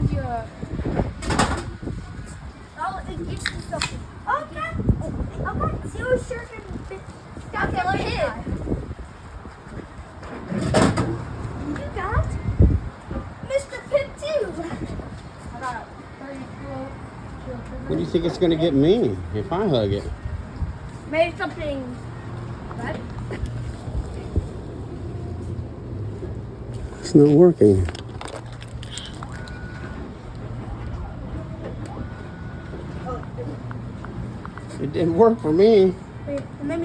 gives you a... Oh, it gives you something. Okay. Okay. Zero shirt and bit. Okay, let me hit. You got Mr. Pip too. I got 30 What do you think it's going to get me if I hug it? Maybe something red? It's not working. It didn't work for me. Wait, maybe